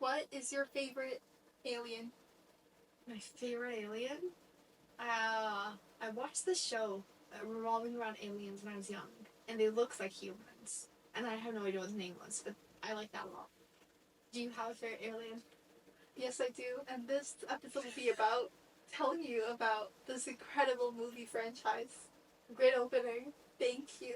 What is your favorite alien? My favorite alien? I watched this show revolving around aliens when I was young, and they look like humans. And I have no idea what the name was, but I like that a lot. Do you have a favorite alien? Yes, I do. And this episode will be about telling you about this incredible movie franchise. Great opening. Thank you.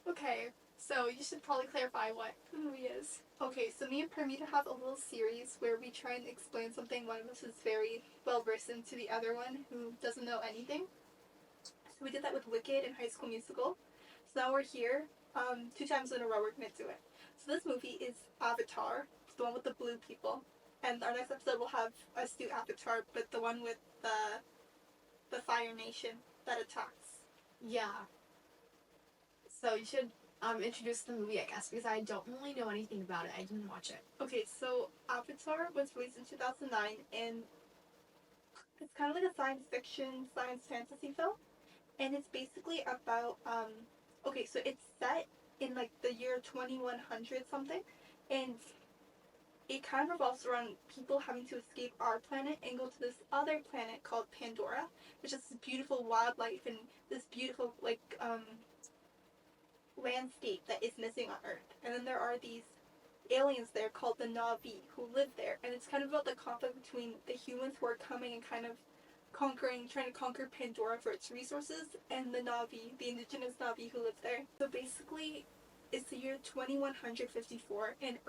Okay, so you should probably clarify what the movie is. Okay, so me and Parmida have a little series where we try and explain something one of us is very well versed in to the other one who doesn't know anything. So we did that with Wicked and High School Musical. So now we're here. 2 times in a row we're gonna do it. So this movie is Avatar, the one with the blue people. And our next episode will have us do Avatar, but the one with the Fire Nation that attacks. Yeah. So you should introduce the movie, I guess, because I don't really know anything about it. I didn't watch it. Okay, so Avatar was released in 2009, and it's kind of like a science fiction, science fantasy film. And it's basically about, okay, so it's set in like the year 2100 something, and it kind of revolves around people having to escape our planet and go to this other planet called Pandora, which is this beautiful wildlife and this beautiful landscape that is missing on Earth. And then there are these aliens there called the Na'vi who live there, and it's kind of about the conflict between the humans who are coming and kind of trying to conquer Pandora for its resources, and the Na'vi, the indigenous Na'vi who live there. So basically, it's the year 2154, and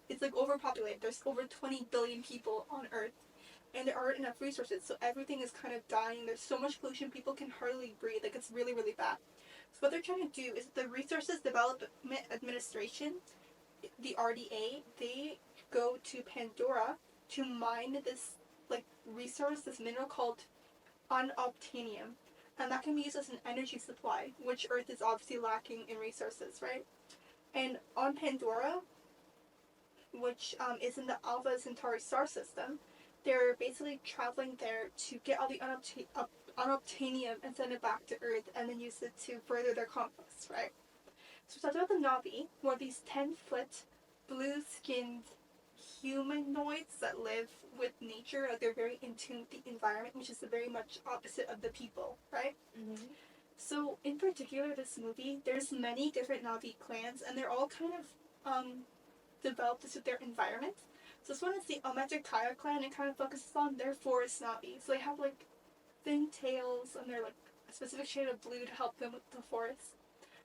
it's like overpopulated. There's over 20 billion people on Earth, and there aren't enough resources, so everything is kind of dying. There's so much pollution, people can hardly breathe. Like, it's really, really bad. So what they're trying to do is the Resources Development Administration, the RDA, they go to Pandora to mine this like resource, this mineral called unobtainium, and that can be used as an energy supply, which Earth is obviously lacking in resources, right? And on Pandora, which is in the Alpha Centauri star system, they're basically traveling there to get all the unobtainium and send it back to Earth, and then use it to further their conquest, right? So we talked about the Na'vi, who are these 10-foot, blue-skinned humanoids that live with nature. Like, they're very in tune with the environment, which is the very much opposite of the people, right? Mm-hmm. So in particular, this movie, there's many different Na'vi clans, and they're all kind of developed to suit their environment. So this one is the Ometekai clan, and kind of focuses on their forest Na'vi. So they have like thin tails, and they're like a specific shade of blue to help them with the forest.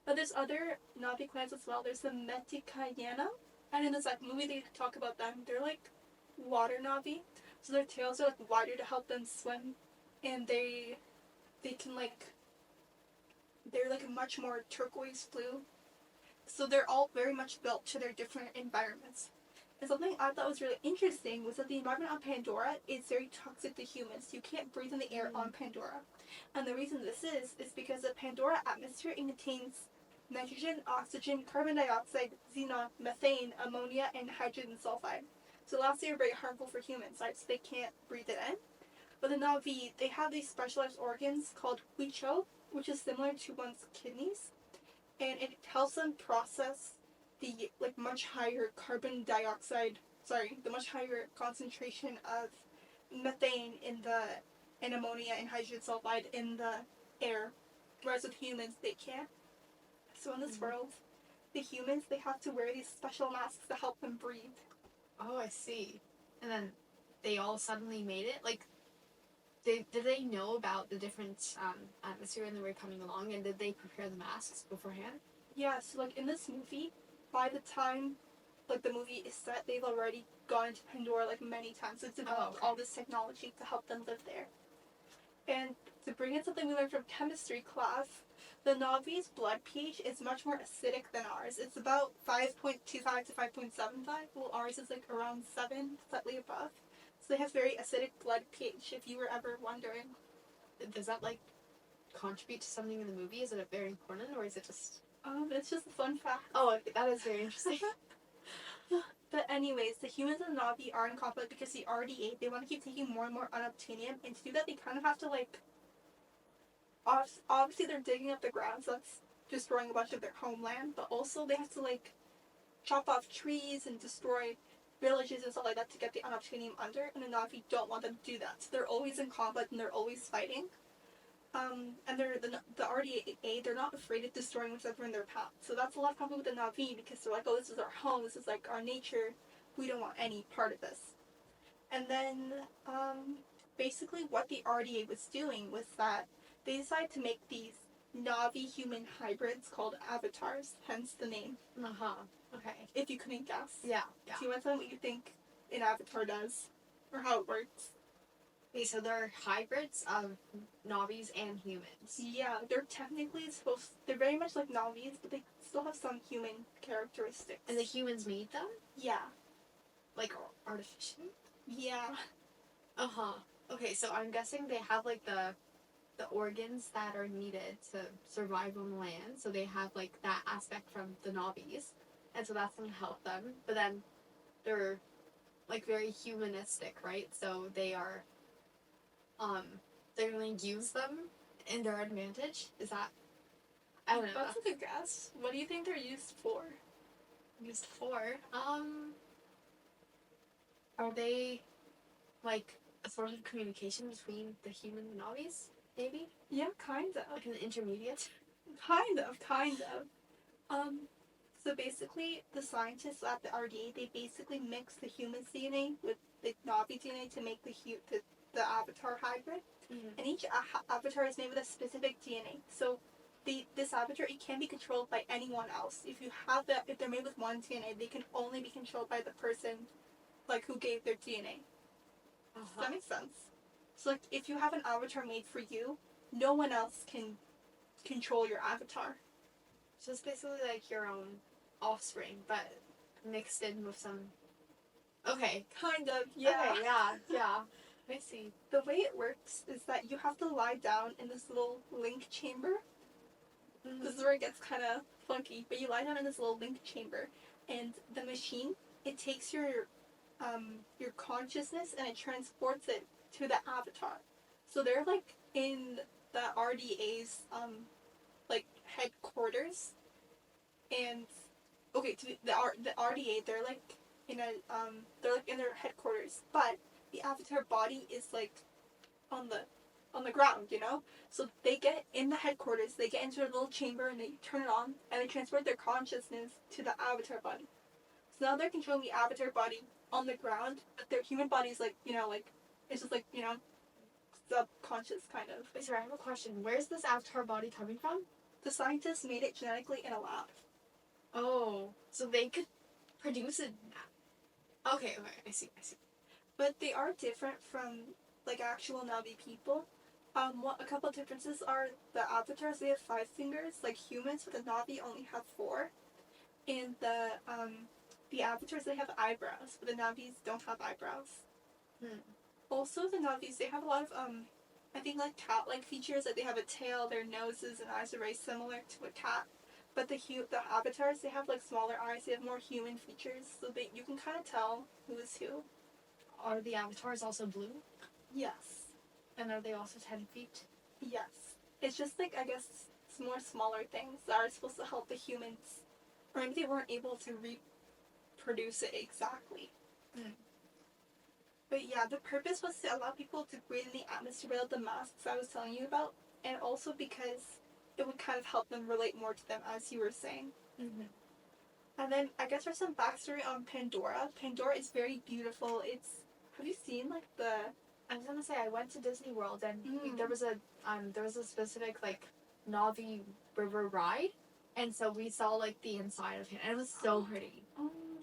But there's other Na'vi clans as well. There's the Metikayana, and in this like movie they talk about them. They're like water Na'vi, so their tails are like wider to help them swim, and they can like they're like much more turquoise blue. So they're all very much built to their different environments. And something I thought was really interesting was that the environment on Pandora is very toxic to humans. You can't breathe in the air on Pandora. And the reason this is because the Pandora atmosphere contains nitrogen, oxygen, carbon dioxide, xenon, methane, ammonia, and hydrogen sulfide. So lastly, are very harmful for humans, right? So they can't breathe it in. But the Na'vi, they have these specialized organs called huicho, which is similar to one's kidneys, and it helps them process the like much higher carbon dioxide, the much higher concentration of methane in ammonia and hydrogen sulfide in the air, whereas with humans they can't. So in this world, the humans, they have to wear these special masks to help them breathe. Oh, I see. And then they all suddenly made it? Like, did they know about the different atmosphere when they were coming along, and did they prepare the masks beforehand? Yeah, so like in this movie, by the time like the movie is set, they've already gone to Pandora like many times. They've developed all this technology to help them live there. And to bring in something we learned from chemistry class, the Navi's blood pH is much more acidic than ours. It's about 5.25 to 5.75, while ours is like around 7, slightly above. So they have very acidic blood pH, if you were ever wondering. Does that, like, contribute to something in the movie? Is it very important, or is it just... It's just a fun fact. Oh, that is very interesting. But anyways, the humans and the Na'vi are in conflict because the RDA, they want to keep taking more and more unobtainium, and to do that they kind of have to like, obviously they're digging up the ground, so that's destroying a bunch of their homeland, but also they have to like chop off trees and destroy villages and stuff like that to get the unobtainium under, and the Na'vi don't want them to do that. So they're always in combat and they're always fighting. And they're the RDA. They're not afraid of destroying whatever in their path. So that's a lot of problem with the Na'vi because they're like, oh, this is our home. This is like our nature. We don't want any part of this. And then, basically, what the RDA was doing was that they decided to make these Na'vi human hybrids called avatars, hence the name. Okay. If you couldn't guess. Yeah. So you want to tell me what you think an avatar does? Or how it works? Okay, so they're hybrids of Na'vis and humans. Yeah, they're technically they're very much like Na'vis, but they still have some human characteristics. And the humans made them? Yeah. Like, artificially? Yeah. Okay, so I'm guessing they have, like, the organs that are needed to survive on the land. So they have, like, that aspect from the Na'vis. And so that's going to help them. But then they're, like, very humanistic, right? So they are, they're going to use them in their advantage. Is that, I don't know. That's a good guess. What do you think they're used for? Used for? Are they, like, a source of communication between the human and Na'vis? Maybe? Yeah, kind of. Like an intermediate? Kind of. So basically, the scientists at the RDA, they basically mix the human's DNA with the Na'vi DNA to make the avatar hybrid. Mm-hmm. And each avatar is made with a specific DNA. So this avatar, it can be controlled by anyone else. If they're made with one DNA, they can only be controlled by the person, like, who gave their DNA. Does that make sense? So, like, if you have an avatar made for you, no one else can control your avatar. So it's basically like your own offspring, but mixed in with some... Okay. Kind of, yeah. Okay, yeah. I see. The way it works is that you have to lie down in this little link chamber. Mm-hmm. This is where it gets kind of funky, but you lie down in this little link chamber, and the machine, it takes your consciousness and it transports it to the avatar. So they're, like, in the RDA's like, headquarters, and okay, to the RDA, they're like in their headquarters, but the avatar body is, like, on the ground, you know? So they get in the headquarters, they get into a little chamber and they turn it on and they transport their consciousness to the avatar body. So now they're controlling the avatar body on the ground, but their human body is, like, you know, like, it's just, like, you know, subconscious kind of. Wait, sorry, I have a question. Where's this avatar body coming from? The scientists made it genetically in a lab. Oh, so they could produce it now. Okay, I see. But they are different from, like, actual Na'vi people. A couple of differences are the avatars, they have 5 fingers, like humans, but the Na'vi only have 4. And the avatars, they have eyebrows, but the Na'vis don't have eyebrows. Also, the Na'vis, they have a lot of, I think, like, cat-like features. Like, they have a tail, their noses and eyes are very similar to a cat. But the avatars, they have, like, smaller eyes, they have more human features, so you can kind of tell who is who. Are the avatars also blue? Yes. And are they also 10 feet? Yes. It's just, like, I guess, it's more smaller things that are supposed to help the humans. Or maybe they weren't able to reproduce it exactly. But yeah, the purpose was to allow people to breathe in the atmosphere without the masks I was telling you about, and also because it would kind of help them relate more to them, as you were saying. And then I guess there's some backstory on Pandora. Pandora is very beautiful. Have you seen, like, I was gonna say, I went to Disney World and there was a specific, like, Na'vi river ride, and so we saw, like, the inside of it, and it was so pretty.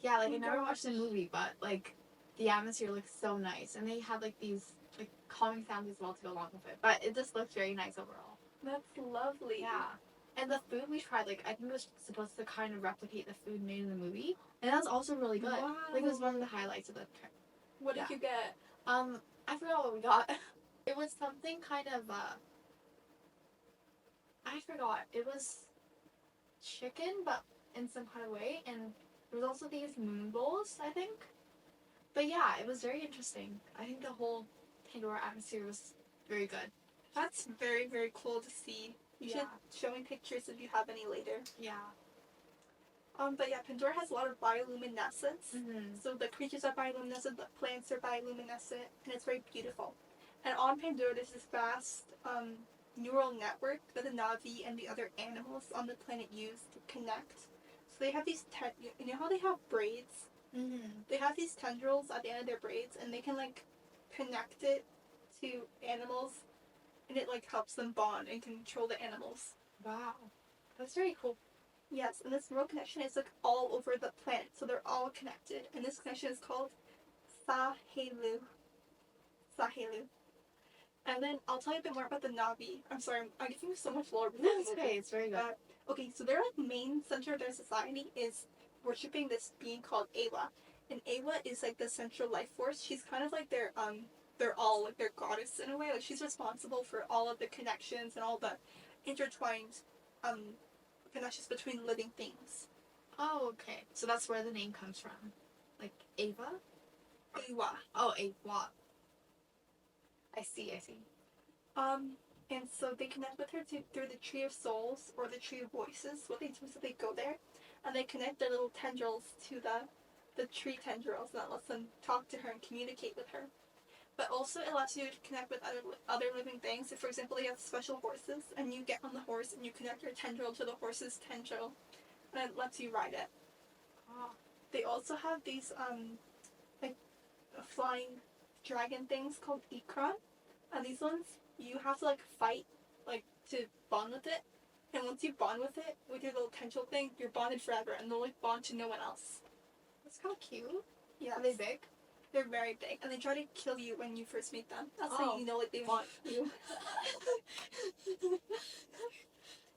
Yeah, like, I never watched the movie, but, like, the atmosphere looks so nice, and they had, like, these, like, calming sounds as well to go along with it, but it just looked very nice overall. That's lovely. Yeah. And the food we tried, like, I think it was supposed to kind of replicate the food made in the movie, and that was also really good. Wow. Like, it was one of the highlights of the trip. What did you get? I forgot what we got. It was something kind of, I forgot. It was chicken, but in some kind of way, and there was also these moon bowls, I think. But yeah, it was very interesting. I think the whole Pandora atmosphere was very good. That's very, very cool to see. You should show me pictures if you have any later. Yeah. But yeah, Pandora has a lot of bioluminescence. Mm-hmm. So the creatures are bioluminescent, the plants are bioluminescent, and it's very beautiful. And on Pandora, there's this vast neural network that the Na'vi and the other animals on the planet use to connect. So they have these, you know how they have braids? Mm-hmm. They have these tendrils at the end of their braids, and they can like connect it to animals, and it like helps them bond and control the animals. Wow. That's very cool. Yes, and this neural connection is like all over the planet, so they're all connected. And this connection is called Sahelu. Sahelu. And then I'll tell you a bit more about the Navi. I'm sorry, I'm giving you so much lore. That's okay. It's very good. Okay, so their like main center of their society is worshiping this being called Awa. And Awa is like the central life force. She's kind of like they're all like their goddess in a way. Like she's responsible for all of the connections and all the intertwined um connections between living things. Oh, okay. So that's where the name comes from. Like Ava? Awa. Oh, Ava. I see. Um, and so they connect with her through the Tree of Souls or the Tree of Voices. What they do is that they go there and they connect their little tendrils to the tree tendrils, and that lets them talk to her and communicate with her. But also it allows you to connect with other living things. So for example, they have special horses, and you get on the horse and you connect your tendril to the horse's tendril, and it lets you ride it. Oh. They also have these like flying dragon things called Ikran, and these ones you have to like fight like to bond with it. And once you bond with it with your little tendril thing, you're bonded forever, and they'll like bond to no one else. That's kind of cute. Yeah. Are they big? They're very big, and they try to kill you when you first meet them. That's how Oh. you know like they want you.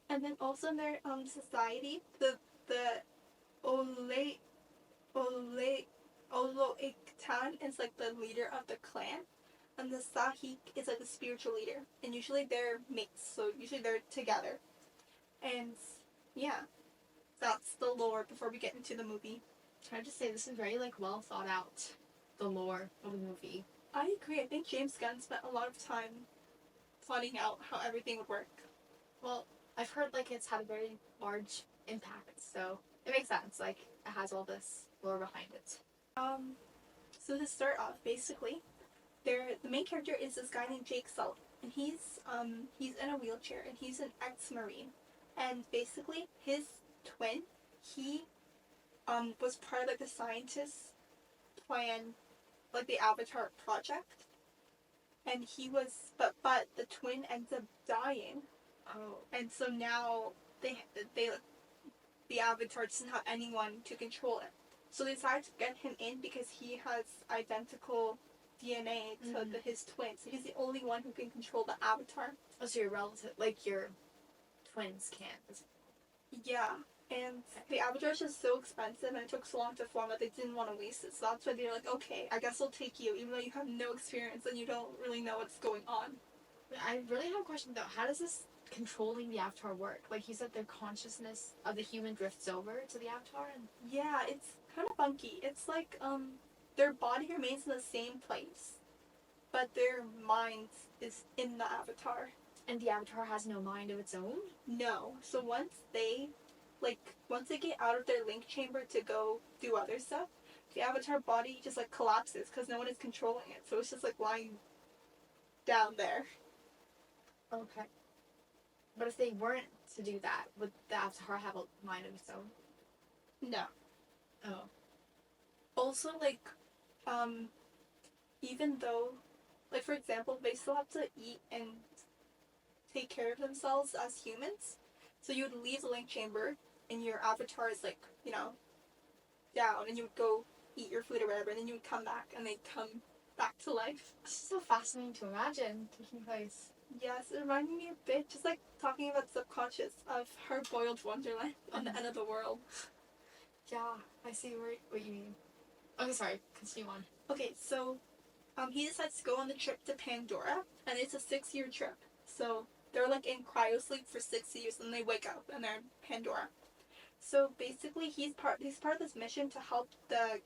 And then also in their society, the Ole Ole Oloiktan is like the leader of the clan, and the Sahik is like the spiritual leader. And usually they're mates, so usually they're together. And yeah, that's the lore before we get into the movie. Can I just say this is very like well thought out, the lore of the movie. I agree. I think James Gunn spent a lot of time plotting out how everything would work. Well, I've heard like it's had a very large impact, so it makes sense. Like it has all this lore behind it. So to start off, basically, the main character is this guy named Jake Sully, and he's in a wheelchair, and he's an ex-marine, and basically his twin, he was part of like the scientists' plan, like the Avatar project, and he was, but the twin ends up dying. Oh. And so now they the Avatar doesn't have anyone to control it. So they decided to get him in because he has identical DNA to his twin. So he's the only one who can control the Avatar. Oh, so your relative, like your twins can't. Yeah. And the Avatar is just so expensive, and it took so long to form that they didn't want to waste it. So that's why they're like, okay, I guess I'll take you, even though you have no experience and you don't really know what's going on. I really have a question though. How does this controlling the Avatar work? Like you said, their consciousness of the human drifts over to the Avatar, and Yeah, it's kind of funky. It's like their body remains in the same place, but their mind is in the Avatar. and the Avatar has no mind of its own. No. So once they get out of their link chamber to go do other stuff, the Avatar body just like collapses because no one is controlling it. So it's just like lying down there. Okay. But if they weren't to do that, would the Avatar have a mind of its own? No. Oh. Also, like, even though, like, for example, they still have to eat and take care of themselves as humans. So you would leave the link chamber, and your avatar is, like, you know, down, and you would go eat your food or whatever, and then you would come back, and they'd come back to life. This is so fascinating to imagine taking place. Yes, it reminded me a bit, just like talking about subconscious, of Hard-Boiled Wonderland on the end of the world. Yeah, I see what you mean. Okay, sorry, continue on. Okay, so he decides to go on the trip to Pandora, and it's a 6-year trip. So they're like in cryosleep for 6 years, and they wake up and they're in Pandora. So basically, he's part of this mission to help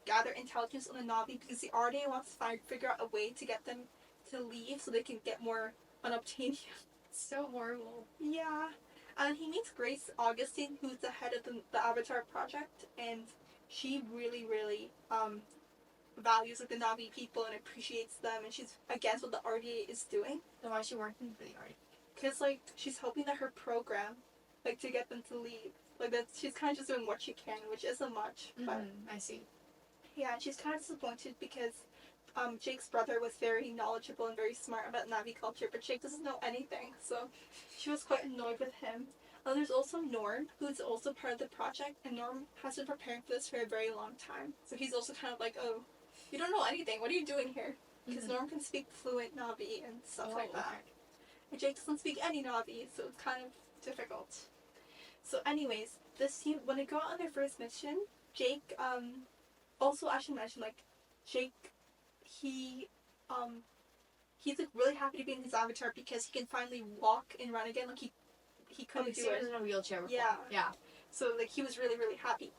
gather intelligence on the Na'vi because the RDA wants to figure out a way to get them to leave so they can get more unobtainium. It's so horrible. Yeah, And he meets Grace Augustine, who's the head of the Avatar project, and she really, really values like the Navi people and appreciates them, and she's against what the RDA is doing. So why is she working for the RDA? Because like she's hoping that her program, like to get them to leave, like that she's kind of just doing what she can, which isn't much. But I see. yeah, she's kind of disappointed because Jake's brother was very knowledgeable and very smart about Navi culture, but Jake doesn't know anything, so she was quite annoyed with him. There's also Norm, who's also part of the project, and Norm has been preparing for this for a very long time. So he's also kind of like, oh, you don't know anything. What are you doing here? Because Norm can speak fluent Navi and stuff like that. Okay. And Jake doesn't speak any Navi, so it's kind of difficult. So anyways, this team, when they go out on their first mission, Jake, also I should mention, like, Jake, he, he's like really happy to be in his avatar because he can finally walk and run again. Like he couldn't do he it. was in a wheelchair before. Yeah. Yeah. So like he was really really happy.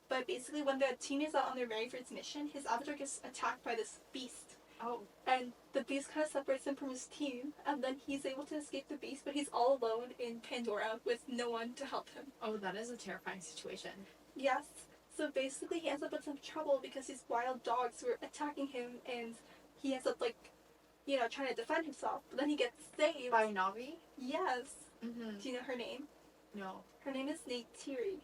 But basically, when the team is out on their very first mission, his avatar gets attacked by this beast. Oh. And the beast kind of separates him from his team, and then he's able to escape the beast, but he's all alone in Pandora with no one to help him. Oh, that is a terrifying situation. Yes. So basically, he ends up in some trouble because these wild dogs were attacking him, and he ends up like, you know, trying to defend himself. But then he gets saved. By Navi? Yes. Mm-hmm. Do you know her name? No. Her name is Neytiri.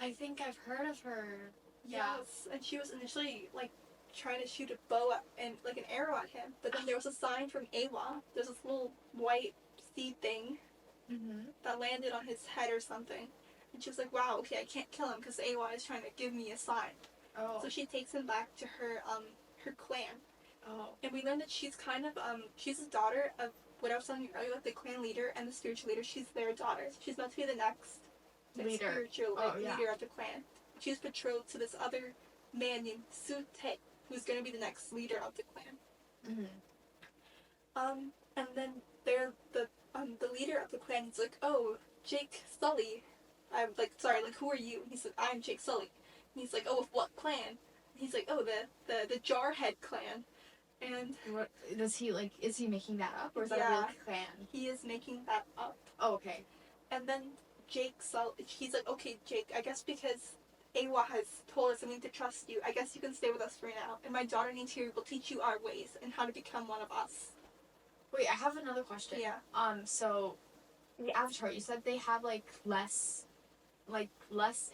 I think I've heard of her. Yes. And she was initially like trying to shoot a bow at, and like an arrow at him, but then there was a sign from Awa. There's this little white seed thing that landed on his head or something, and she was like, "Wow, okay, I can't kill him because Awa is trying to give me a sign." Oh. So she takes him back to her clan. Oh. And we learned that she's kind of she's a daughter of what I was telling you earlier, like the clan leader and the spiritual leader. She's their daughter. So she's meant to be the next Leader. spiritual leader of the clan. She's betrothed to this other man named Sute, who's going to be the next leader of the clan. And then they're the leader of the clan. He's like, "Oh, Jake Sully." I'm like, "Sorry, like, who are you?" And he's like, "I'm Jake Sully." And he's like, "Oh, of what clan?" And he's like, "Oh, the Jarhead clan." And what does he like? Is he making that up, or is that a real clan? He is making that up. Oh, okay. And then Jake Sully, he's like, "Okay, Jake, I guess because Awa has told us that we need to trust you, I guess you can stay with us for now. And my daughter Neytiri will teach you our ways and how to become one of us." Wait, I have another question. Yeah. So the Avatar, you said they have like less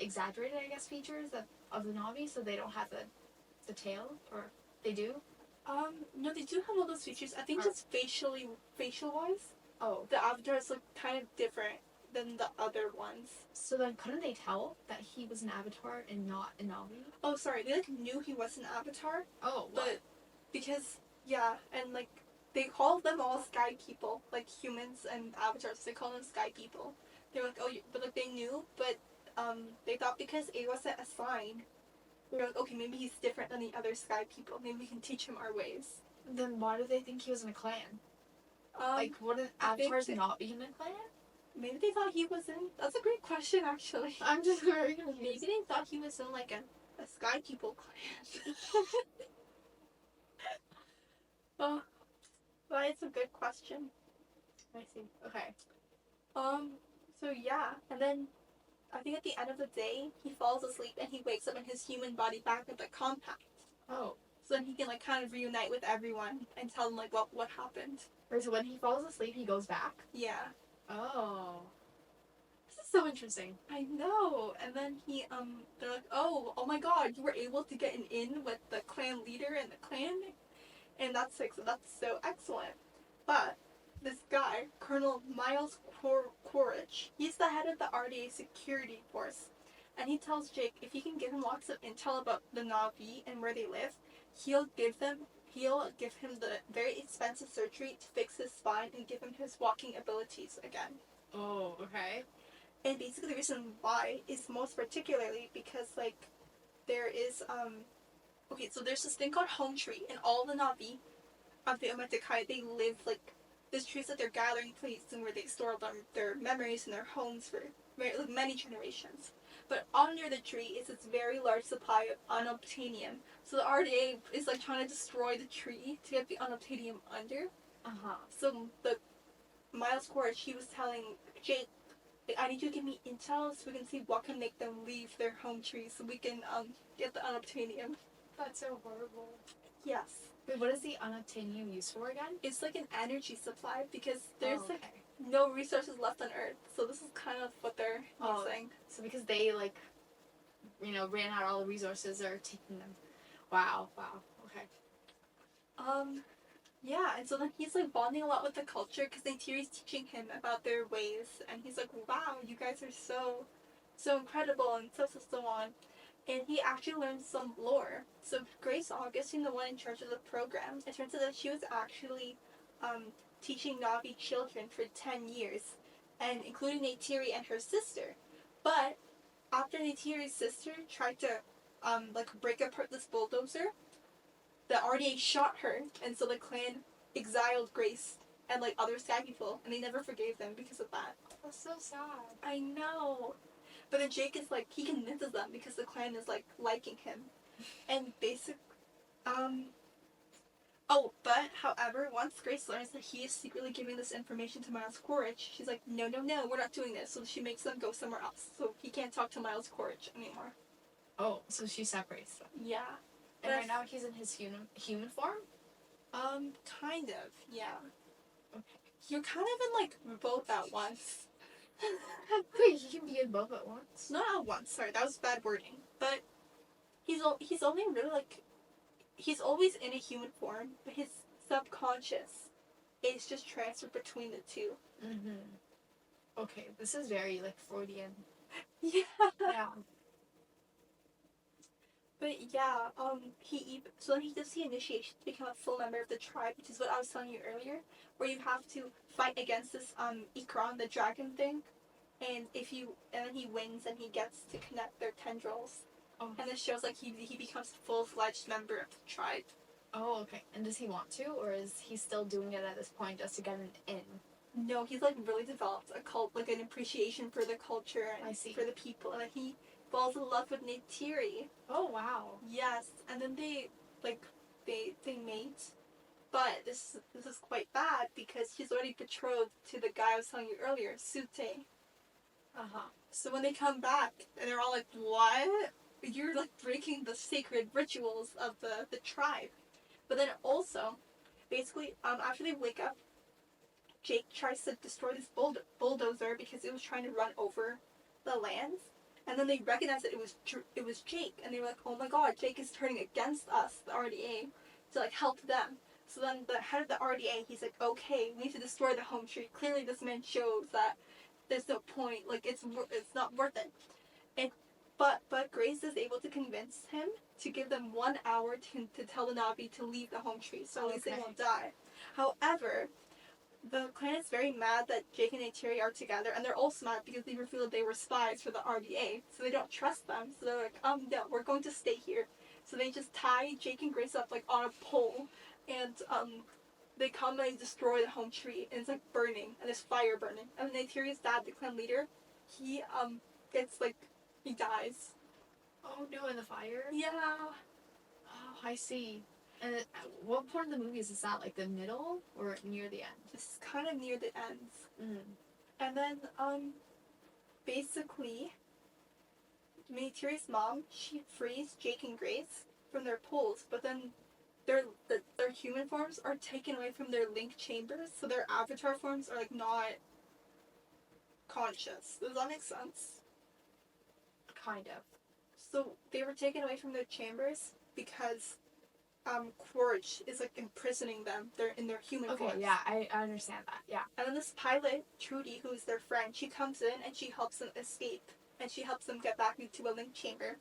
exaggerated, I guess, features of the Navi, so they don't have the tail, or they do? No, they do have all those features. I think just facial wise, Oh. the avatars look kind of different than the other ones. So then couldn't they tell that he was an Avatar and not a Navi? Oh, sorry, they like knew he was an avatar, Oh, but because and like they call them all sky people, like humans and avatars. They call them sky people. They're like, "Oh, but like they knew, but they thought because Awa set a sign, they're like, okay, maybe he's different than the other sky people. Maybe we can teach him our ways." Then why do they think he was in a clan? Like, wouldn't I think Avatars not be in a clan? maybe they thought he was in. That's a great question, actually. I'm just very confused. Maybe they thought he was in like a sky people clan. Oh, well, it's a good question. I see. Okay. So yeah, and then I think at the end of the day, he falls asleep and he wakes up in his human body back at the compound. Oh. So then he can like kind of reunite with everyone and tell them like what happened. Right, so when he falls asleep, he goes back? Yeah. Oh. This is so interesting. I know. And then they're like, oh my God, you were able to get an in with the clan leader and the clan, and that's so excellent. But this guy, Colonel Miles Quaritch, he's the head of the RDA security force, and he tells Jake if he can give him lots of intel about the Na'vi and where they live, he'll give him the very expensive surgery to fix his spine and give him his walking abilities again. Oh, okay. And basically the reason why is most particularly because like there is so there's this thing called home tree, and all the Na'vi of the Ometekai, they live like this tree's like their gathering place and where they store their memories and their homes for many generations. But under the tree is this very large supply of unobtainium. So the RDA is like trying to destroy the tree to get the unobtainium under. Uh-huh. So the Miles Quaritch, he was telling Jake like, I need you to give me intel so we can see what can make them leave their home tree so we can get the unobtainium. That's so horrible. Yes. Wait, what is the unobtainium used for again? It's like an energy supply because there's okay. like no resources left on Earth. So this is kind of what they're using. So because they like, ran out all the resources, they're taking them. Wow. Okay. Yeah, and so then he's like bonding a lot with the culture because Neytiri's teaching him about their ways, and he's like, wow, you guys are so incredible, and so on. And he actually learns some lore. So Grace August, being the one in charge of the program, it turns out that she was actually teaching Navi children for 10 years, and including Neytiri and her sister. But after Neytiri's sister tried to break apart this bulldozer, the RDA shot her, and so the clan exiled Grace and like other Sky people, and they never forgave them because of that. That's so sad. I know. But then Jake is like, he convinces them because the clan is like liking him. And but however, once Grace learns that he is secretly giving this information to Miles Quaritch, she's like, no, we're not doing this. So she makes them go somewhere else. So he can't talk to Miles Quaritch anymore. Oh, so she separates them. Yeah. And right now he's in his human form? Kind of, yeah. Okay. You're kind of in like both at once. Wait, he can be in both at once? Not at once, sorry, that was bad wording. But he's only really like, he's always in a human form, but his subconscious is just transferred between the two. Mm-hmm. Okay, this is very like Freudian. Yeah. Yeah. But yeah, so then he does the initiation to become a full member of the tribe, which is what I was telling you earlier, where you have to fight against this Ikran, the dragon thing, and then he wins and he gets to connect their tendrils. Oh. And this shows like he becomes a full-fledged member of the tribe. Oh, okay. And does he want to, or is he still doing it at this point just to get an in? No, he's like really developed a cult, like an appreciation for the culture and for the people, and he falls in love with Neytiri. Oh wow. Yes, and then they mate, but this is quite bad because he's already betrothed to the guy I was telling you earlier, Sute. So when they come back, and they're all like, "What? You're like breaking the sacred rituals of the tribe." But then also, basically, after they wake up, Jake tries to destroy this bulldozer because it was trying to run over the lands. And then they recognized that it was Jake, and they were like, "Oh my God, Jake is turning against us, the RDA, to like help them." So then the head of the RDA, he's like, "Okay, we need to destroy the home tree. Clearly, this man shows that there's no point. Like it's not worth it." And but Grace is able to convince him to give them 1 hour to tell the Navi to leave the home tree, so at least they won't die. However, the clan is very mad that Jake and Neytiri are together, and they're also mad because they revealed they were spies for the RDA, so they don't trust them. So they're like, no, we're going to stay here. So they just tie Jake and Grace up like on a pole, and they come and destroy the home tree, and it's like burning, and there's fire burning. And Neytiri's dad, the clan leader, he dies. Oh no, in the fire? Yeah. Oh, I see. And what part of the movie is that? Like the middle or near the end? This is kind of near the ends. Mm. And then, basically, Neytiri's mom, she frees Jake and Grace from their poles, but then their human forms are taken away from their link chambers, so their avatar forms are like not conscious. Does that make sense? Kind of. So they were taken away from their chambers because Quaritch is like imprisoning them. They're in their human forms. Okay, yeah, I understand that. Yeah. And then this pilot, Trudy, who's their friend, she comes in and she helps them escape, and she helps them get back into a link chamber.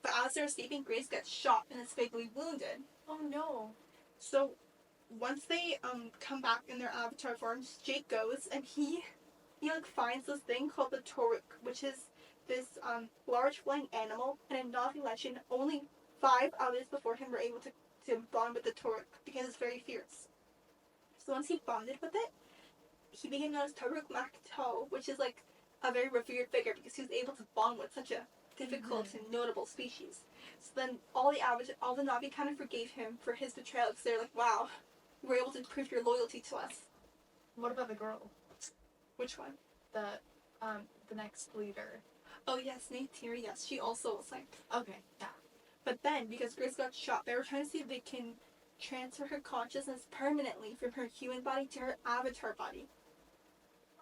But as they're escaping, Grace gets shot and is fatally wounded. Oh no. So once they come back in their avatar forms, Jake goes and he like finds this thing called the Toruk, which is this large flying animal, and in Navi legend, only 5 others before him were able to bond with the Toruk because it's very fierce. So once he bonded with it, he became known as Toruk Makto, which is like a very revered figure because he was able to bond with such a difficult and notable species. So then all the Navi kind of forgave him for his betrayal because they're like, wow, you were able to prove your loyalty to us. What about the girl? Which one? The the next leader. Oh yes, Neytiri, yes. She also was like. Okay, yeah. But then, because Grace got shot, they were trying to see if they can transfer her consciousness permanently from her human body to her avatar body.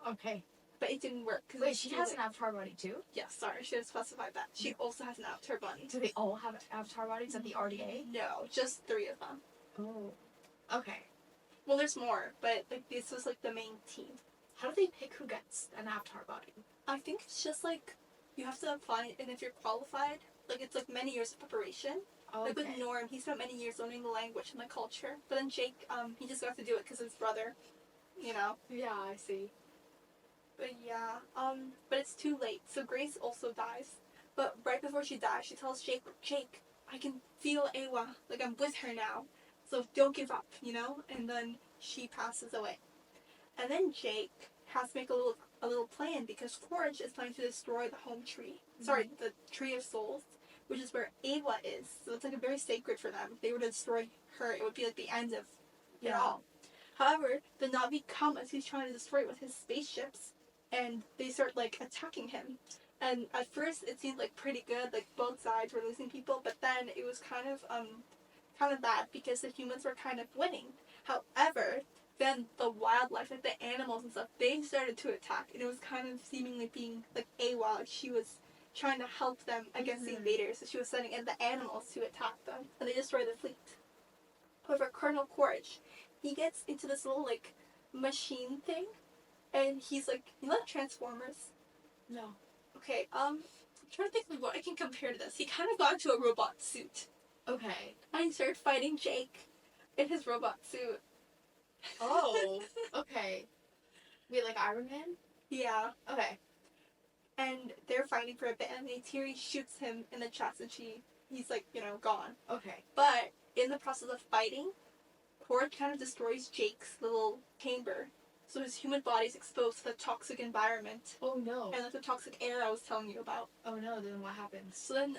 Okay. But it didn't work. Wait, she has an avatar body too? Yes, sorry, I should have specified that. She also has an avatar body. Do they all have avatar bodies at the RDA? No, just 3 of them. Oh. Okay. Well, there's more, but like this was like the main team. How do they pick who gets an avatar body? I think it's just like you have to apply, and if you're qualified, like it's like many years of preparation. Oh, Like with Norm, he spent many years learning the language and the culture. But then Jake, he just got to do it because his brother, you know. Yeah, I see. But yeah, but it's too late. So Grace also dies. But right before she dies, she tells Jake, Jake, I can feel Awa. Like I'm with her now. So don't give up, you know? And then she passes away. And then Jake has to make a little plan because Forge is planning to destroy the home tree. Sorry, the Tree of Souls, which is where Awa is. So it's like a very sacred for them. If they were to destroy her, it would be like the end of it all. However, the Navi come as he's trying to destroy it with his spaceships, and they start like attacking him. And at first it seemed like pretty good, like both sides were losing people, but then it was kind of bad because the humans were kind of winning. However, then the wildlife, like the animals and stuff, they started to attack, and it was kind of seemingly being like AWOL, like she was trying to help them against the invaders, so she was sending in the animals to attack them, and they destroyed the fleet. However, Colonel Quaritch, he gets into this little like machine thing, and he's like, you know Transformers? No. Okay, I'm trying to think of what I can compare to this. He kind of got into a robot suit. Okay. And he started fighting Jake in his robot suit. Oh. Okay. Wait, like Iron Man? Yeah. Okay. And they're fighting for a bit, and Neytiri shoots him in the chest, and he's like, you know, gone. Okay. But in the process of fighting, Horde kind of destroys Jake's little chamber. So his human body's exposed to the toxic environment. Oh no. And like the toxic air I was telling you about. Oh no, then what happens? So then,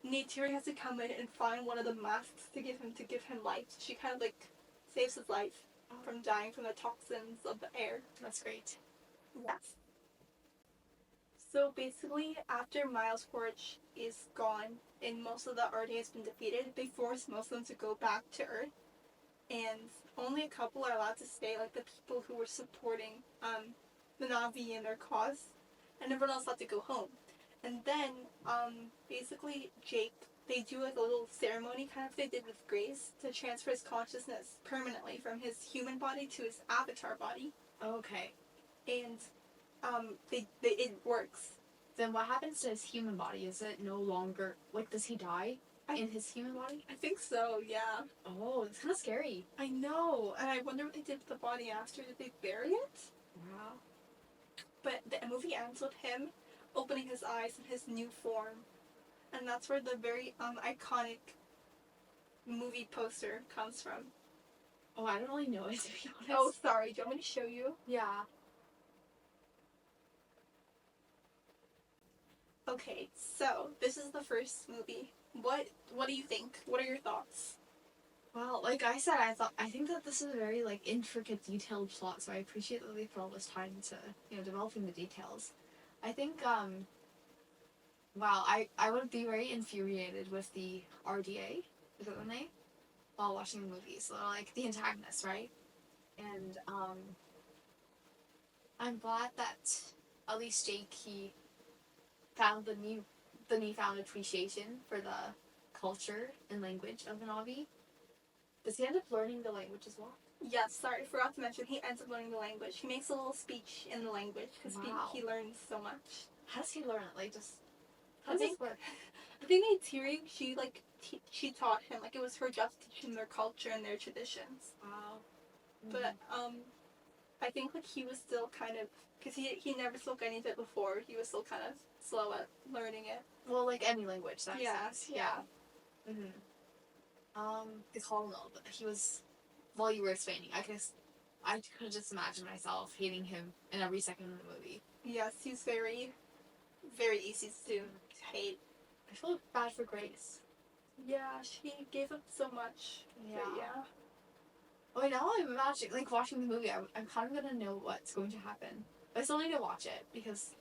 Neytiri has to come in and find one of the masks to give him life. So she kind of like saves his life from dying from the toxins of the air. That's great. Yes. So basically, after Miles Quaritch is gone and most of the RDA has been defeated, they force most of them to go back to Earth. And only a couple are allowed to stay, like the people who were supporting the Na'vi and their cause. And everyone else had to go home. And then, basically, Jake, they do like a little ceremony, kind of they did with Grace, to transfer his consciousness permanently from his human body to his avatar body. Okay. And, it works. Then what happens to his human body? Is it no longer, like, does he die in his human body? I think so, yeah. Oh, it's kind of scary. I know, and I wonder what they did with the body after. Did they bury it? Wow. But the movie ends with him opening his eyes in his new form. And that's where the very iconic movie poster comes from. Oh, I don't really know it, to be honest. Oh, sorry. Do you want me to show you? Yeah. Okay, so this is the first movie. What do you think? What are your thoughts? Well, like I said, I think that this is a very like intricate, detailed plot. So I appreciate that they put all this time into developing the details. I think wow, I would be very infuriated with the RDA. Is that the name? While watching the movie, so like the antagonists, right? And I'm glad that at least Jake he found the newfound appreciation for the culture and language of the Na'vi. Does he end up learning the language as well? Yes, sorry, I forgot to mention, he ends up learning the language. He makes a little speech in the language because he learns so much. How does he learn it? Like, just how I does think this work? I think Neytiri, she taught him, like it was her job to teach him their culture and their traditions. Wow. But I think like he was still kind of, because he never spoke any of it before, he was still kind of slow at learning it. Well, like any language, that makes sense. Yeah. Mm-hmm. The colonel, he was, while you were explaining, I could just imagine myself hating him in every second of the movie. Yes, he's very, very easy to hate. I feel bad for Grace. Yeah, she gave up so much. Yeah. But yeah. Oh, now I'm imagining, like, watching the movie, I'm kind of gonna know what's going to happen. I still need to watch it because,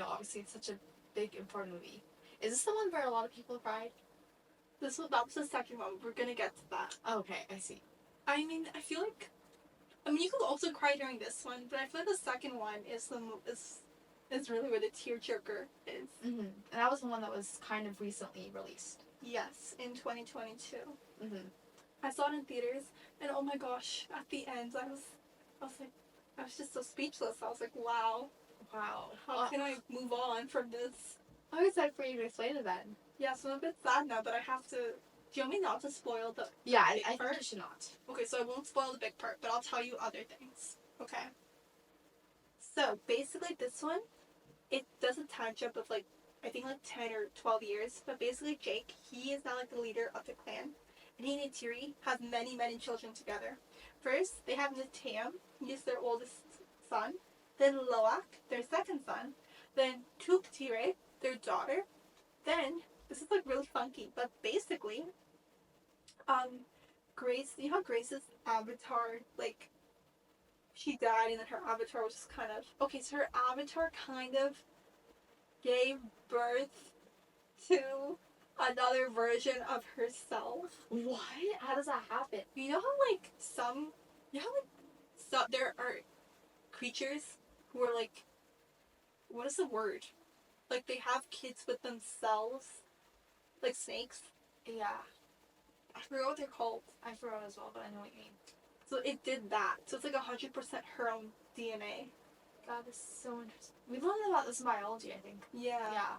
obviously it's such a big, important movie. Is this the one where a lot of people cried? That was the second one. We're gonna get to that. Okay, I see. I mean, I feel like, you could also cry during this one, but I feel like the second one is really where the tearjerker is. Mm-hmm. And that was the one that was kind of recently released. Yes, in 2022. Mm-hmm. I saw it in theaters, and oh my gosh, at the end, I was just so speechless. I was like, wow, how can I move on from this? I'm excited for you to explain it then. Yeah, so I'm a bit sad now, but I have to. Do you want me not to spoil the Yeah, big I part? think you should not. Okay, so I won't spoil the big part, but I'll tell you other things. Okay. So basically, this one, it does a time jump of like, I think like 10 or 12 years. But basically, Jake, he is now like the leader of the clan, and he and Tiri have many, many children together. First, they have Natam, he's their oldest son. Then Loak, their second son. Then Tuktire, their daughter. Then, this is like really funky, but basically, Grace, you know how Grace's avatar, like, she died and then her avatar was just kind of, okay, so her avatar kind of gave birth to another version of herself. What? How does that happen? You know how, like, there are creatures who are, like, what is the word? Like, they have kids with themselves, like snakes. Yeah. I forgot what they're called. I forgot as well, but I know what you mean. So it did that. So it's like 100% her own DNA. God, this is so interesting. We learned about this in biology, I think. Yeah. Yeah.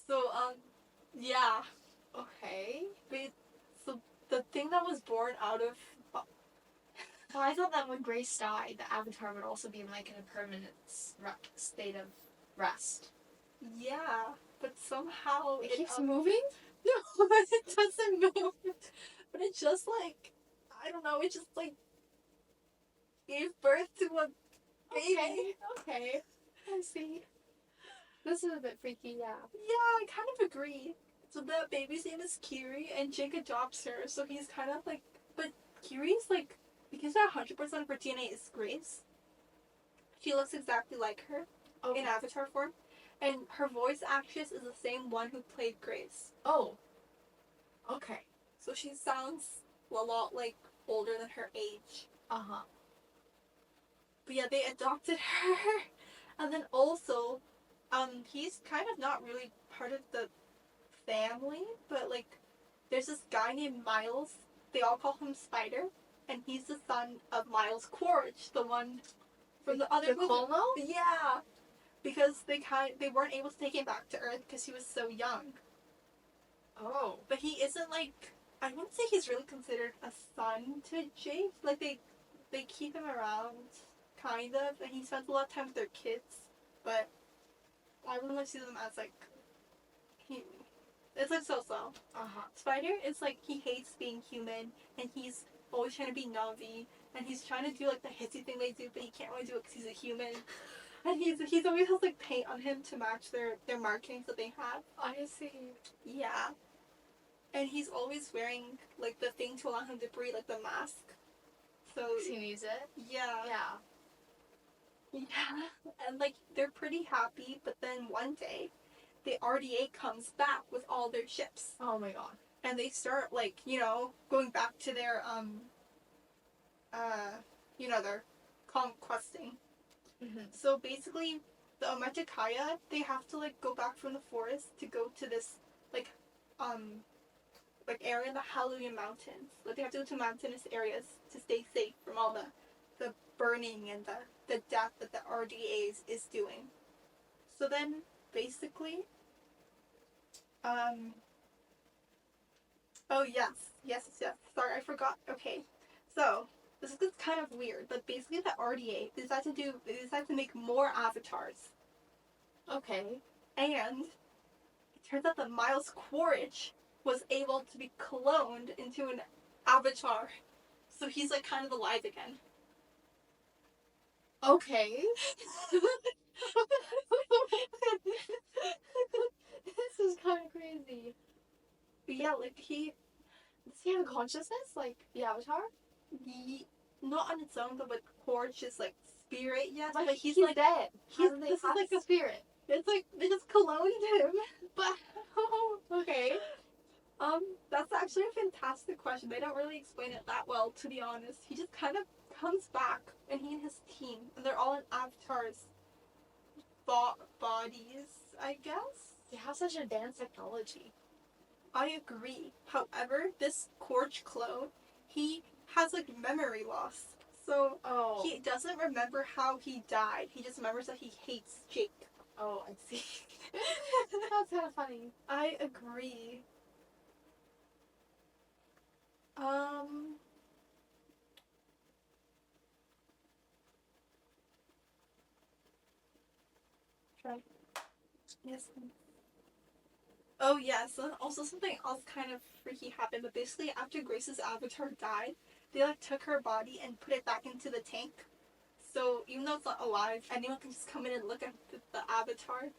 So, yeah. Okay. So the thing that was born out of... Well, I thought that when Grace died, the avatar would also be like in a permanent state of rest. Yeah. But somehow... It keeps moving? No, it doesn't move. But it just, like... I don't know, it just, like... gave birth to a baby. Okay. I see. This is a bit freaky, yeah. Yeah, I kind of agree. So the baby's name is Kiri, and Jake adopts her, so he's kind of like... But Kiri's like... Because that 100% of her DNA is Grace, she looks exactly like her in avatar form. And her voice actress is the same one who played Grace. Oh. Okay. So she sounds a lot, like, older than her age. Uh-huh. But yeah, they adopted her. And then also, he's kind of not really part of the family, but like, there's this guy named Miles. They all call him Spider, and he's the son of Miles Quaritch, the one from the other movie. Colonel? Yeah, because they weren't able to take him back to Earth because he was so young. Oh. But he isn't like, I wouldn't say he's really considered a son to Jake. Like they keep him around, kind of, and he spends a lot of time with their kids. But I wouldn't see them as like it's like so. Spider is like, he hates being human, and he's always trying to be Navi, and he's trying to do like the hissy thing they do, but he can't really do it because he's a human. And he's always has like paint on him to match their markings that they have. I see. Yeah. And he's always wearing like the thing to allow him to breathe, like the mask. So He needs it? yeah. Yeah. Yeah. And like, they're pretty happy, but then one day the RDA comes back with all their ships. Oh my god. And they start like, going back to their their conquesting. Mm-hmm. So basically, the Ometakaya, they have to like go back from the forest to go to this like area in the Hallelujah Mountains. Like, they have to go to mountainous areas to stay safe from all the burning and the death that the RDA is doing. So then basically, oh yes. Sorry, I forgot. Okay, so this is kind of weird, but basically the RDA decided to make more avatars. Okay. And it turns out that Miles Quaritch was able to be cloned into an avatar, so he's like kind of alive again. Okay. This is kind of crazy. But yeah, like Does he have a consciousness, like the Avatar? not on its own, but with Quaritch's like spirit, yes, But but he's like dead. How do they this is have like a spirit? it's like they just cloned him. But okay. That's actually a fantastic question. They don't really explain it that well, to be honest. He just kind of comes back, and he and his team, and they're all in Avatar's bodies, I guess. They have such advanced technology. I agree. However, this Corch clone, he has like memory loss. So he doesn't remember how he died. He just remembers that he hates Jake. Oh, I see. That's kind of funny. I agree. Try. Yes. Oh yes, and also something else kind of freaky happened. But basically, after Grace's avatar died, they like took her body and put it back into the tank. So even though it's not alive, anyone can just come in and look at the avatar.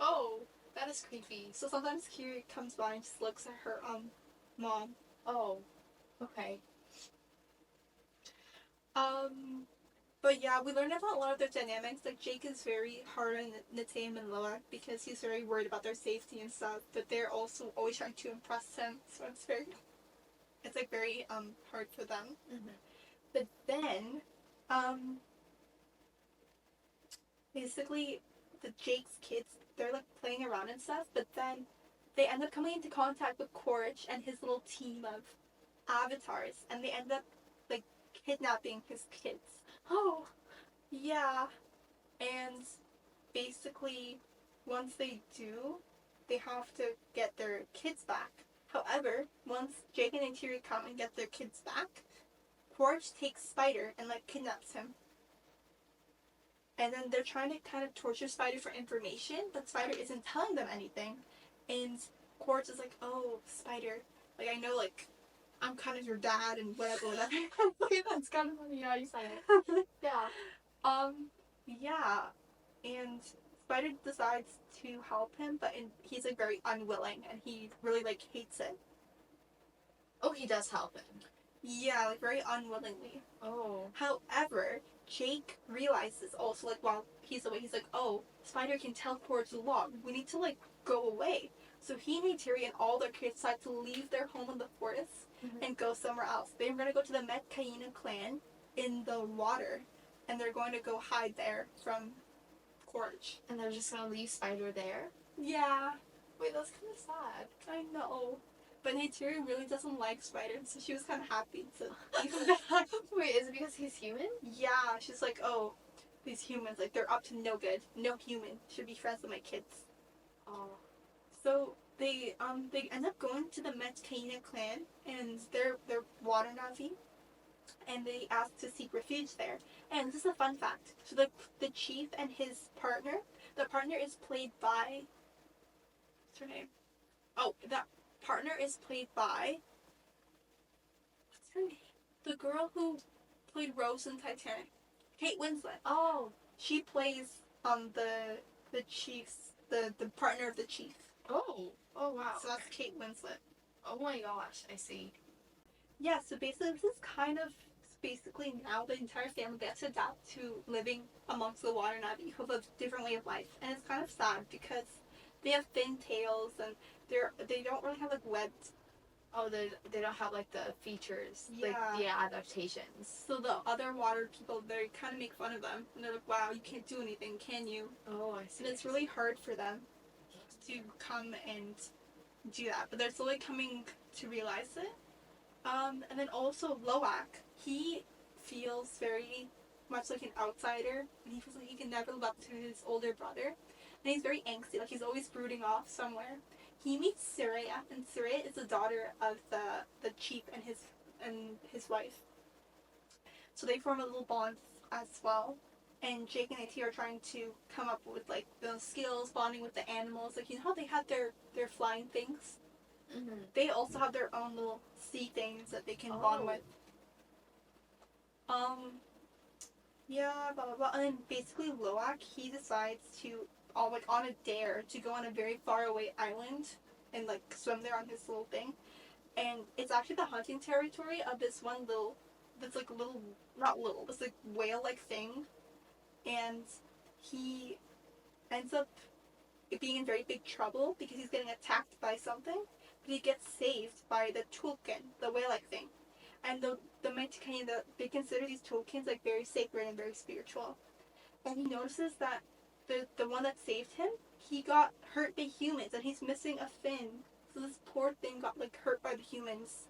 Oh, that is creepy. So sometimes Kiri comes by and just looks at her mom. Oh, okay. But yeah, we learned about a lot of their dynamics. Like Jake is very hard on Nateem and Loa because he's very worried about their safety and stuff. But they're also always trying to impress him, so it's like very hard for them. Mm-hmm. But then, basically, the Jake's kids, they're like playing around and stuff. But then they end up coming into contact with Korich and his little team of avatars, and they end up like kidnapping his kids. Oh, Yeah, and basically, once they do, they have to get their kids back. However, once Jake and Interior come and get their kids back, Quaritch takes Spider and like kidnaps him. And then they're trying to kind of torture Spider for information, but Spider isn't telling them anything. And Quaritch is like, "Oh, Spider, like I know like I'm kind of your dad and whatever, whatever." okay, that's kind of funny how you said it. Yeah. Yeah, and Spider decides to help him, but he's like very unwilling, and he really like hates it. Oh, he does help him. Yeah, like very unwillingly. Oh. However, Jake realizes also like while he's away, he's like, "Oh, Spider can teleport the log. We need to like go away." So he and Terry and all their kids decide to leave their home in the forest and go somewhere else. They're gonna go to the Metcaina clan in the water, and they're going to go hide there from Corch. And they're just gonna leave Spider there? Yeah, Wait, that's kind of sad. I know. But Neytiri really doesn't like Spider, so she was kind of happy to leave him back. Wait, is it because he's human? Yeah, she's like, "Oh, these humans, like, they're up to no good. No human should be friends with my kids." Oh. So they end up going to the Metcaina clan, and they're water Navi, and they ask to seek refuge there. And this is a fun fact. So the chief and his partner, the partner is played by, what's her name? Oh, that partner is played by, what's her name? The girl who played Rose in Titanic, Kate Winslet. Oh. She plays the chief's the partner of the chief. Oh. Oh, wow. So that's Kate Winslet. Oh my gosh, I see. Yeah, so basically this is kind of basically now the entire family gets to adapt to living amongst the water Navi who have a different way of life. And it's kind of sad because they have thin tails and they don't really have like webbed. Oh, they don't have like the features, Yeah. like the adaptations. So the other water people, they kind of make fun of them. And they're like, "Wow, you can't do anything, can you?" Oh, I see. And it's really hard for them to come and do that. But they're slowly coming to realize it. And then also Loak, he feels very much like an outsider, and he feels like he can never live up to his older brother. And he's very angsty, like he's always brooding off somewhere. He meets Soraya, and Soraya is the daughter of the chief and his wife. So they form a little bond as well. And Jake and AT are trying to come up with like those skills, bonding with the animals. Like, you know how they have their flying things? Mm-hmm. They also have their own little sea things that they can bond with. Yeah, blah blah blah. And then basically Loak, he decides to like on a dare to go on a very far away island and like swim there on his little thing. And it's actually the hunting territory of this one little, this like little, not little, this like whale like thing and he ends up being in very big trouble because he's getting attacked by something, but he gets saved by the Tulkin, the whale-like thing. And the Manticanian, they consider these Tulkins like very sacred and very spiritual. And he notices that the one that saved him, he got hurt by humans and he's missing a fin. So this poor thing got like hurt by the humans.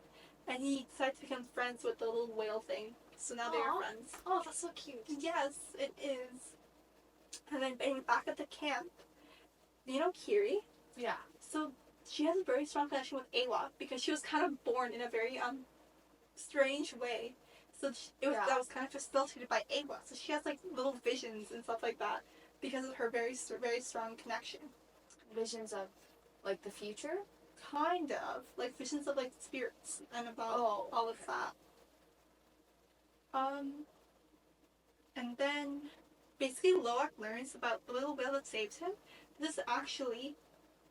And he decides to become friends with the little whale thing. So now they are Aw. friends. Oh, that's so cute. Yes, it is. And then back at the camp, you know Kiri? Yeah. So she has a very strong connection with Awa because she was kind of born in a very strange way. So that was kind of facilitated by Awa. So she has like little visions and stuff like that because of her very strong connection. Visions of, like, the future? Kind of like visions of like spirits and about all of that. And then basically Loak learns about the little whale that saved him. This is actually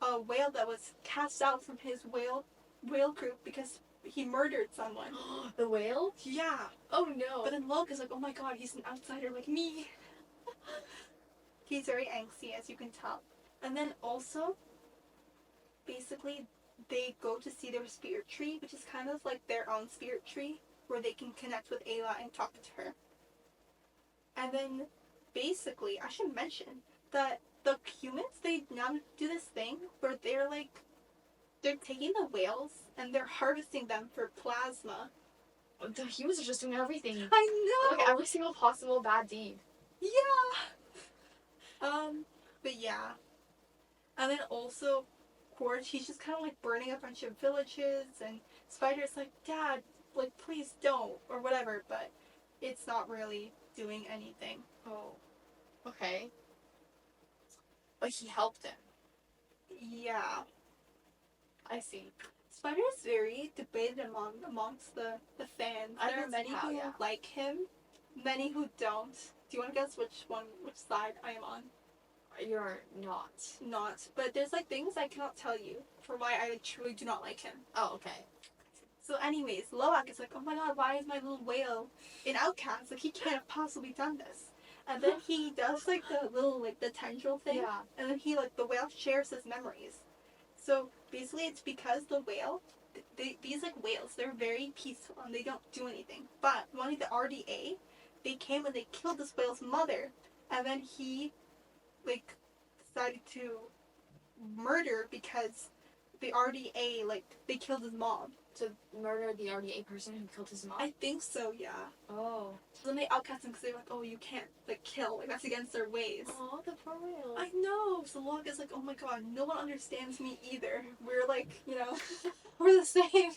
a whale that was cast out from his whale group because he murdered someone. The whale? Yeah. Oh no. But then Loak is like, oh my god, he's an outsider like me. He's very angsty, as you can tell. And then also, basically, they go to see their spirit tree, which is kind of like their own spirit tree, where they can connect with Ayla and talk to her. And then, basically, I should mention that the humans, they now do this thing where they're taking the whales and they're harvesting them for plasma. The humans are just doing everything. I know! Like, every single possible bad deed. Yeah! But yeah. And then also, Quartz, he's just kind of like burning a bunch of villages, and Spider's like, Dad, like, please don't, or whatever, but it's not really doing anything. Oh. Okay. But he helped him. Yeah. I see. Spider is very debated amongst the fans. There are many who like him, many who don't. Do you want to guess which side I am on? You're not. Not. But there's like things I cannot tell you for why I truly do not like him. Oh, okay. So anyways, Loak is like, oh my god, why is my little whale an outcast? Like, he can't have possibly done this. And then he does like the little like the tendril thing. Yeah. And then the whale shares his memories. So basically it's because the whale, these like whales, they're very peaceful and they don't do anything. But one of the RDA, they came and they killed this whale's mother. And then he like decided to murder because the RDA, like, they killed his mom. To murder the RDA person who killed his mom? I think so, yeah. Oh. So then they outcast him because they were like, oh, you can't, like, kill. Like, that's against their ways. Oh, the poor whale. I know. So Locke is like, oh my god, no one understands me either. We're like, you know, we're the same.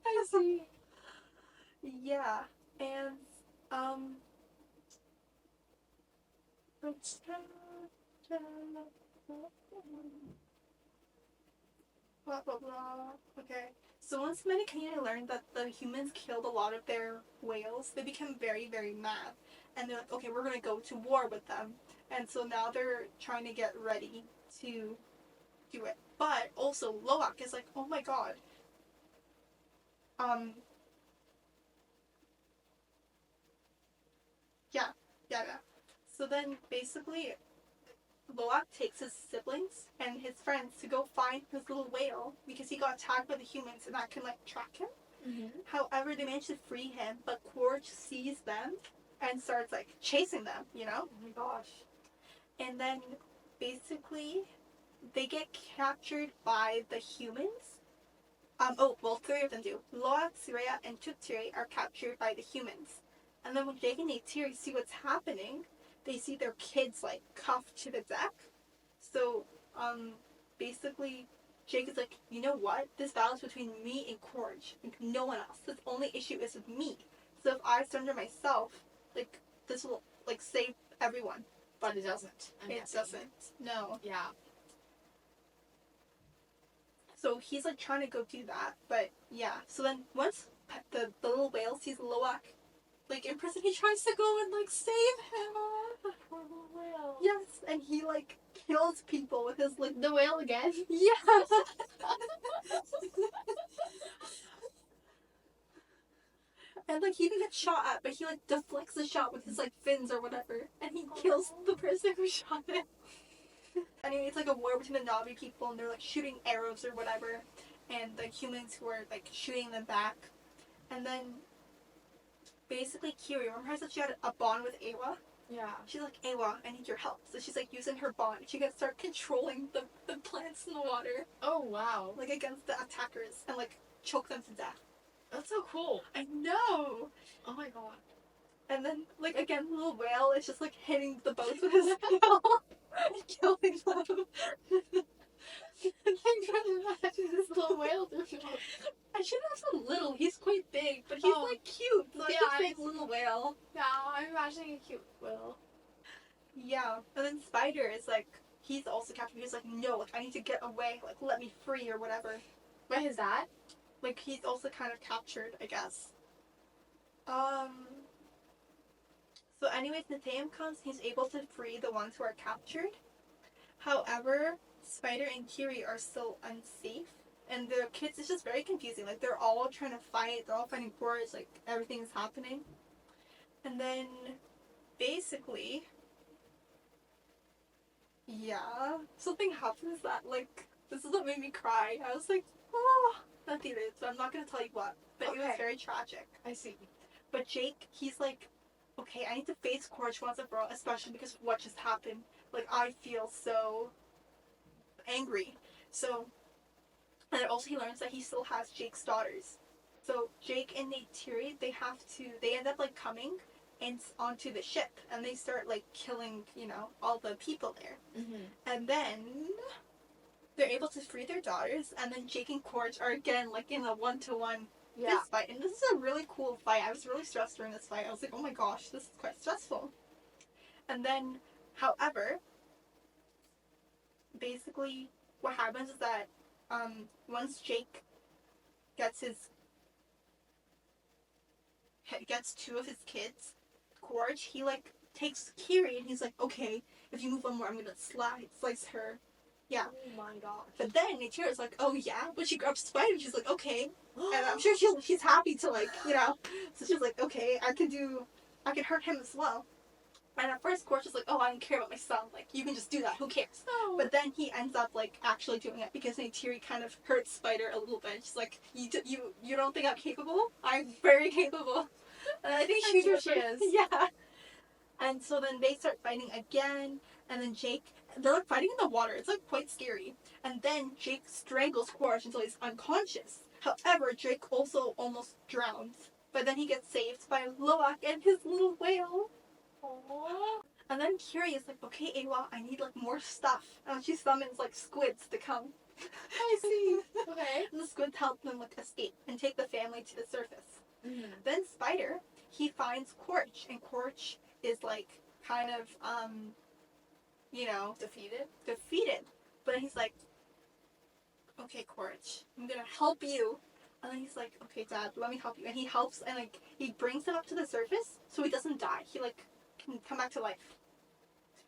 I see. Yeah. And, blah blah blah. Okay. So once Medicania learned that the humans killed a lot of their whales, they became very, very mad. And they're like, okay, we're gonna go to war with them. And so now they're trying to get ready to do it. But also Loak is like, oh my god. Yeah. So then basically Loak takes his siblings and his friends to go find his little whale because he got attacked by the humans and that can like track him. Mm-hmm. However, they manage to free him, but Quartz sees them and starts like chasing them, you know? Oh my gosh. And then basically they get captured by the humans. Three of them do. Loak, Sireya, and Tuktiri are captured by the humans. And then when Jake and Neytiri see what's happening, they see their kids like cuffed to the deck. So, basically, Jake is like, you know what? This battle is between me and Corge, and no one else. The only issue is with me. So if I surrender myself, like, this will like save everyone. But it doesn't. It doesn't. No. Yeah. So he's like trying to go do that, but yeah. So then once the little whale sees Loak like in prison, he tries to go and like save him. Poor little whale. Yes, and he like kills people with his like The whale again? yeah. And like he even gets shot at, but he like deflects the shot with his like fins or whatever, and he kills the person who shot him. Anyway, it's like a war between the Navi people, and they're like shooting arrows or whatever, and the humans who are like shooting them back. And then basically Kiri, remember how I said she had a bond with Awa? Yeah. She's like, Awa, I need your help. So she's like using her bond. She can start controlling the plants in the water. Oh, wow. Like against the attackers and like choke them to death. That's so cool. I know! Oh my god. And then, like, again, the little whale is just like hitting the boats with his tail and killing them. I'm trying to imagine this little whale through. I shouldn't have said little, he's quite big, but he's like cute. So yeah, I just say little whale. Yeah, I'm imagining a cute whale. Yeah. And then Spider is like, he's also captured. He's like, no, like, I need to get away. Like, let me free or whatever. By his dad? Like, he's also kind of captured, I guess. So anyways, Nathaniel comes, he's able to free the ones who are captured. However, Spider and Kiri are still unsafe. And the kids, it's just very confusing. Like, they're all trying to fight. They're all fighting wars. Like, everything is happening. And then, basically, yeah, something happens that, like, this is what made me cry. I was like, oh, not the it, but I'm not going to tell you what. But it was very tragic. I see. But Jake, he's like, okay, I need to face Courage once and for all, especially because of what just happened. Like, I feel so angry. So, and then also he learns that he still has Jake's daughters. So Jake and Neytiri, they end up like coming and onto the ship, and they start like killing, all the people there. Mm-hmm. And then they're able to free their daughters, and then Jake and Courage are again like in a 1-to-1 fist fight. And this is a really cool fight. I was really stressed during this fight. I was like, oh my gosh, this is quite stressful. And then, however, basically what happens is that once Jake gets two of his kids, Courage, he like takes Kiri and he's like, okay, if you move one more, I'm gonna slice her. Yeah. Oh my gosh. But then Neytiri's like, oh yeah, but she grabs Spider and she's like, okay. And I'm sure she's happy to like, so she's like, okay, I can hurt him as well. And at first, Courage is like, oh, I don't care about my son. Like, you can just do that. Who cares? Oh. But then he ends up, like, actually doing it because Neytiri kind of hurts Spider a little bit. She's like, you don't think I'm capable? I'm very capable. And I think she is. Yeah. And so then they start fighting again. And then they're, like, fighting in the water. It's, like, quite scary. And then Jake strangles Courage until he's unconscious. However, Jake also almost drowns. But then he gets saved by Loak and his little whale. Aww. And then Kiri is like, okay, Awa, I need like more stuff. And she summons like squids to come. I see. Okay. And the squids help them like escape and take the family to the surface. Mm-hmm. Then Spider, he finds Courage, and Courage is like kind of defeated. But he's like, okay, Courage, I'm gonna help you. And then he's like, okay, Dad, let me help you. And he helps, and like he brings him up to the surface so he doesn't die. He like can come back to life.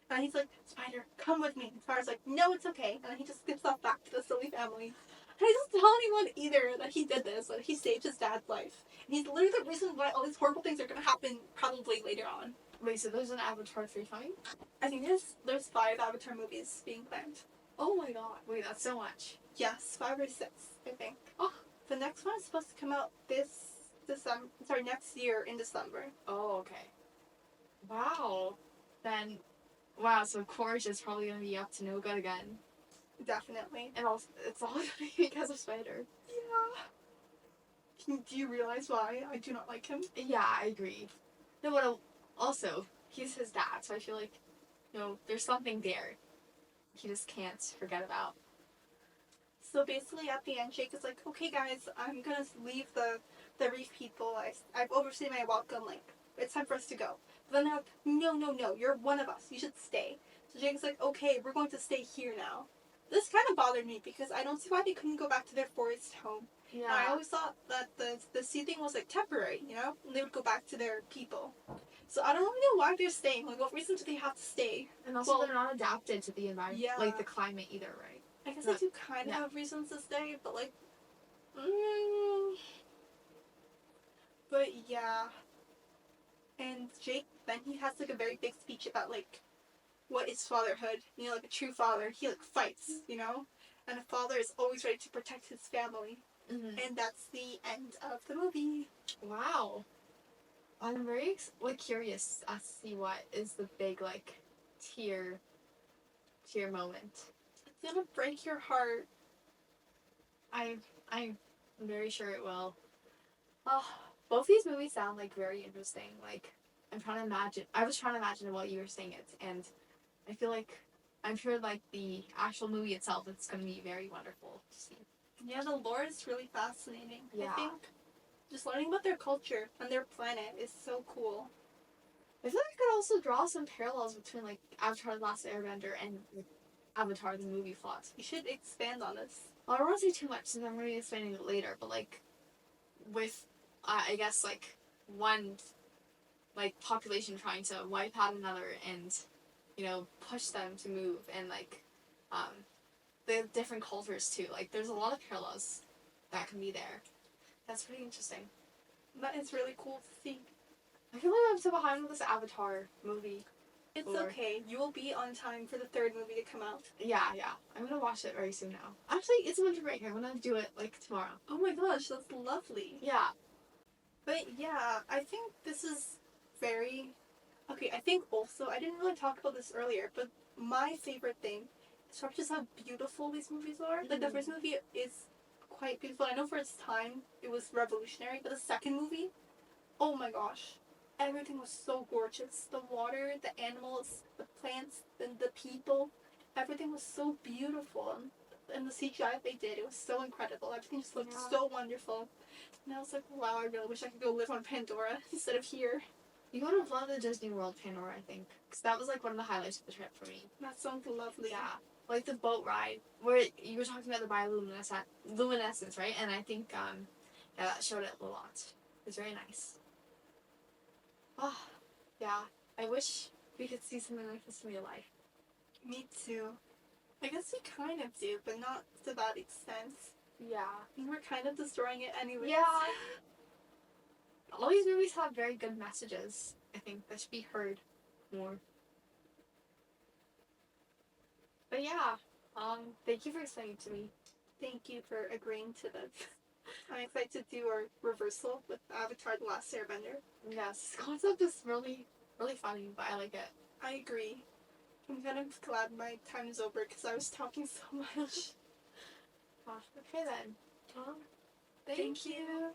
And he's like, Spider, come with me. And Spider's like, no, it's okay. And then he just skips off back to the silly family. And he doesn't tell anyone either that he did this, that he saved his dad's life. And he's literally the reason why all these horrible things are going to happen probably later on. Wait, so there's an Avatar 3 coming? I think there's 5 Avatar movies being planned. Oh my god. Wait, that's so much. Yes, 5 or 6, I think. Oh. The next one is supposed to come out next year in December. Oh, okay. Wow. Then, wow, so Courage is probably going to be up to no good again. Definitely. And also, it's all going to be because of Spider. Yeah. Do you realize why I do not like him? Yeah, I agree. No, but also, he's his dad, so I feel like, there's something there he just can't forget about. So basically, at the end, Jake is like, okay, guys, I'm going to leave the reef people. I've overstayed my welcome. Like, it's time for us to go. But then they're like, no, you're one of us. You should stay. So Jake's like, okay, we're going to stay here now. This kind of bothered me because I don't see why they couldn't go back to their forest home. Yeah. And I always thought that the sea thing was like temporary, and they would go back to their people. So I don't really know why they're staying. Like, what reason do they have to stay? And also, they're not adapted to the environment, Yeah. The climate either, right? I guess they do kind of have reasons to stay, but like, But yeah, and Jake then he has like a very big speech about like what is fatherhood. You know, like a true father, he like fights. You know, and a father is always ready to protect his family. Mm-hmm. And that's the end of the movie. Wow. I'm very like curious as to see what is the big like tear moment. It's gonna break your heart. I'm very sure it will. Oh, both these movies sound like very interesting. Like I'm trying to imagine. I was trying to imagine while you were saying it, and I feel like I'm sure like the actual movie itself, it's gonna be very wonderful to see. Yeah, the lore is really fascinating. Yeah. I think just learning about their culture and their planet is so cool. I feel like I could also draw some parallels between like Avatar: The Last Airbender and like, Avatar: The movie plot. You should expand on this. Well, I don't want to say too much since I'm going to be explaining it later, but like with I guess like one like population trying to wipe out another and push them to move and like the different cultures too. Like there's a lot of parallels that can be there. That's pretty interesting. That is really cool to see. I feel like I'm so behind with this Avatar movie. It's okay. You will be on time for the third movie to come out. Yeah. I'm gonna watch it very soon now. Actually, it's winter break. I'm gonna do it like tomorrow. Oh my gosh, that's lovely. Yeah. But yeah, I think this is very... Okay, I think also, I didn't really talk about this earlier, but my favorite thing is just how beautiful these movies are. Like, the first movie is quite beautiful. I know for its time, it was revolutionary, but the second movie, oh my gosh. Everything was so gorgeous. The water, the animals, the plants, and the people. Everything was so beautiful. And the CGI they did, it was so incredible. Everything just looked so wonderful. And I was like, wow, I really wish I could go live on Pandora instead of here. You would have loved the Disney World Pandora, I think. Because that was like one of the highlights of the trip for me. That sounds lovely. Yeah. Like the boat ride, where you were talking about the bioluminescence, right? And I think, that showed it a lot. It was very nice. Oh, yeah. I wish we could see something like this in real life. Me too. I guess we kind of do, but not to that extent. Yeah. I mean, we're kind of destroying it anyway. Yeah. All these movies have very good messages, I think, that should be heard more. But yeah, thank you for explaining to me. Thank you for agreeing to this. I'm excited to do our reversal with Avatar: The Last Airbender. Yes, this concept is really, really funny, but I like it. I agree. I'm kind of glad my time is over because I was talking so much. Okay then. Well, Thank you.